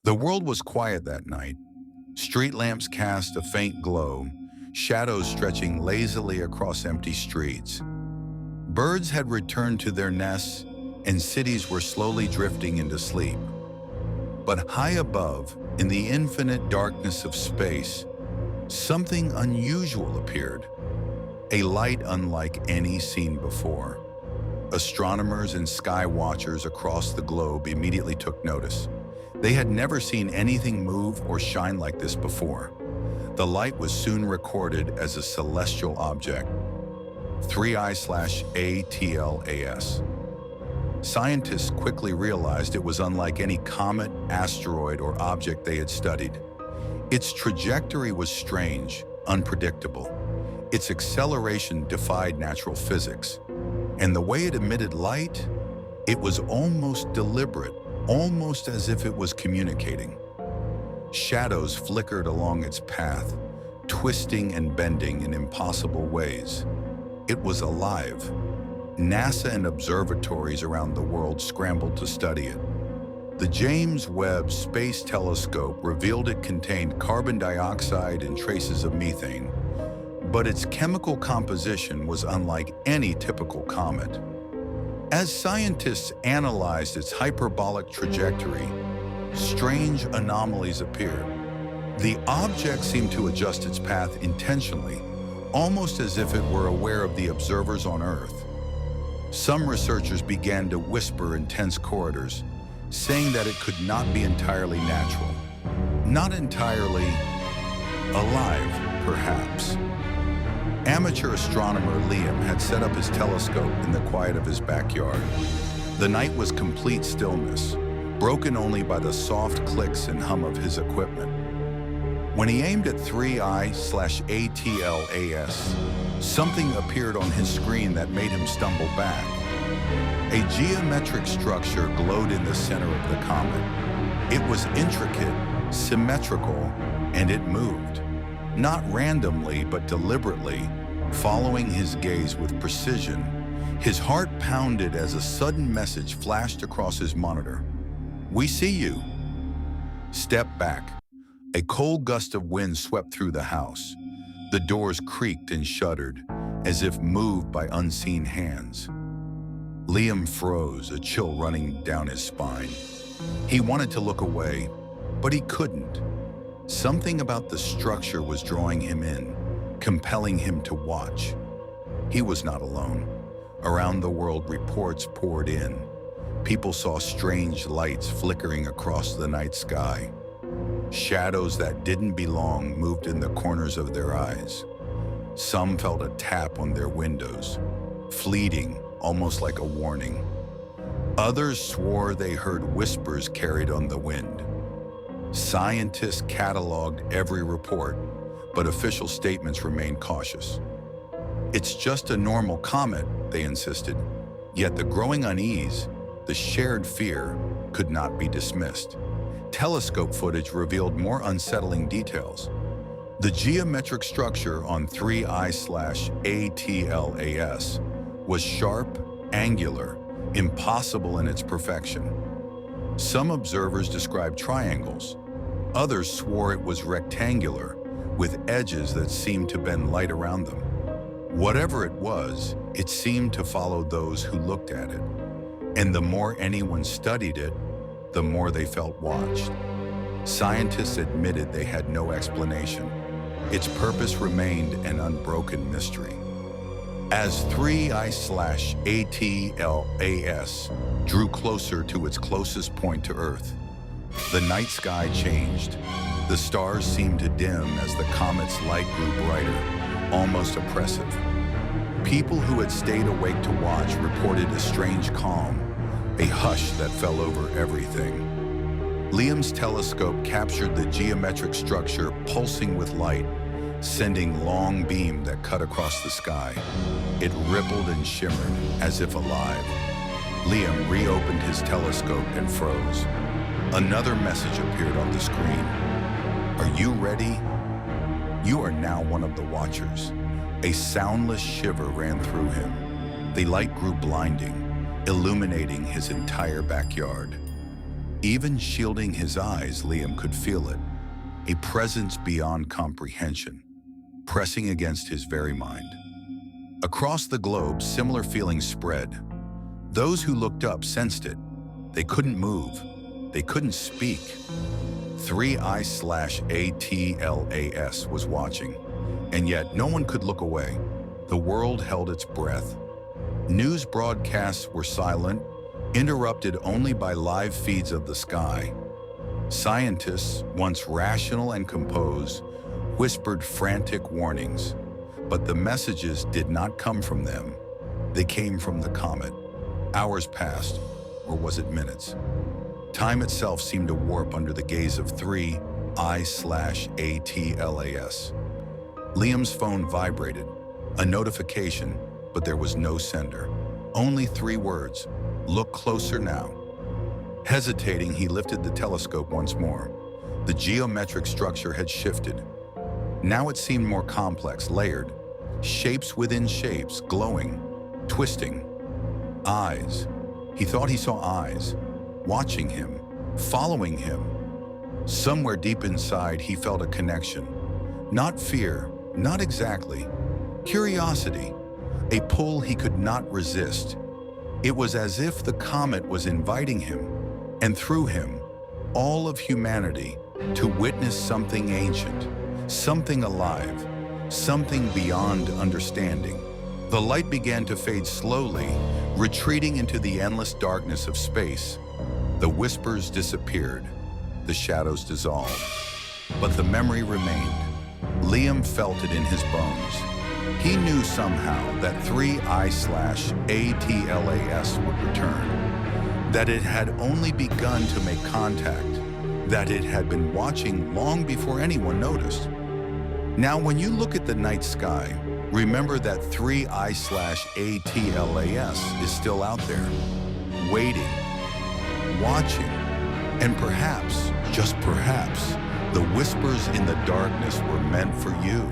The world was quiet that night. Street lamps cast a faint glow, shadows stretching lazily across empty streets. Birds had returned to their nests, and cities were slowly drifting into sleep. But high above, in the infinite darkness of space, something unusual appeared, a light unlike any seen before. Astronomers and sky watchers across the globe immediately took notice. They had never seen anything move or shine like this before. The light was soon recorded as a celestial object, 3I/ATLAS. Scientists quickly realized it was unlike any comet, asteroid, or object they had studied. Its trajectory was strange, unpredictable. Its acceleration defied natural physics. And the way it emitted light, it was almost deliberate, almost as if it was communicating. Shadows flickered along its path, twisting and bending in impossible ways. It was alive. NASA and observatories around the world scrambled to study it. The James Webb Space Telescope revealed it contained carbon dioxide and traces of methane, but its chemical composition was unlike any typical comet. As scientists analyzed its hyperbolic trajectory, strange anomalies appeared. The object seemed to adjust its path intentionally, almost as if it were aware of the observers on Earth. Some researchers began to whisper in tense corridors, saying that it could not be entirely natural, not entirely alive, perhaps. Amateur astronomer Liam had set up his telescope in the quiet of his backyard. The night was complete stillness, broken only by the soft clicks and hum of his equipment. When he aimed at 3I/ATLAS, something appeared on his screen that made him stumble back. A geometric structure glowed in the center of the comet. It was intricate, symmetrical, and it moved. Not randomly, but deliberately, following his gaze with precision. His heart pounded as a sudden message flashed across his monitor. "We see you." Step back. A cold gust of wind swept through the house. The doors creaked and shuddered, as if moved by unseen hands. Liam froze, a chill running down his spine. He wanted to look away, but he couldn't. Something about the structure was drawing him in, compelling him to watch. He was not alone. Around the world, reports poured in. People saw strange lights flickering across the night sky. Shadows that didn't belong moved in the corners of their eyes. Some felt a tap on their windows, fleeting, almost like a warning. Others swore they heard whispers carried on the wind. Scientists cataloged every report, but official statements remained cautious. "It's just a normal comet," they insisted. Yet the growing unease, the shared fear, could not be dismissed. Telescope footage revealed more unsettling details. The geometric structure on 3I/ATLAS was sharp, angular, impossible in its perfection. Some observers described triangles. Others swore it was rectangular, with edges that seemed to bend light around them. Whatever it was, it seemed to follow those who looked at it. And the more anyone studied it, the more they felt watched. Scientists admitted they had no explanation. Its purpose remained an unbroken mystery. As 3I/ATLAS drew closer to its closest point to Earth, the night sky changed. The stars seemed to dim as the comet's light grew brighter, almost oppressive. People who had stayed awake to watch reported a strange calm, a hush that fell over everything. Liam's telescope captured the geometric structure pulsing with light, sending long beams that cut across the sky. It rippled and shimmered as if alive. Liam reopened his telescope and froze. Another message appeared on the screen. "Are you ready? You are now one of the watchers." A soundless shiver ran through him. The light grew blinding, illuminating his entire backyard. Even shielding his eyes, Liam could feel it, a presence beyond comprehension, pressing against his very mind. Across the globe, similar feelings spread. Those who looked up sensed it. They couldn't move. They couldn't speak. 3I/ATLAS was watching, and yet no one could look away. The world held its breath. News broadcasts were silent, interrupted only by live feeds of the sky. Scientists, once rational and composed, whispered frantic warnings, but the messages did not come from them. They came from the comet. Hours passed, or was it minutes? Time itself seemed to warp under the gaze of 3I/ATLAS. Liam's phone vibrated, a notification, but there was no sender. Only 3 words, "Look closer now." Hesitating, he lifted the telescope once more. The geometric structure had shifted. Now it seemed more complex, layered, shapes within shapes, glowing, twisting. Eyes. He thought he saw eyes, watching him, following him. Somewhere deep inside, he felt a connection. Not fear, not exactly. Curiosity, a pull he could not resist. It was as if the comet was inviting him, and through him, all of humanity, to witness something ancient, something alive, something beyond understanding. The light began to fade slowly, retreating into the endless darkness of space. The whispers disappeared, the shadows dissolved, but the memory remained. Liam felt it in his bones. He knew somehow that 3I/ATLAS would return, that it had only begun to make contact, that it had been watching long before anyone noticed. Now, when you look at the night sky, remember that 3I/ATLAS is still out there, waiting, watching, and perhaps, just perhaps, the whispers in the darkness were meant for you.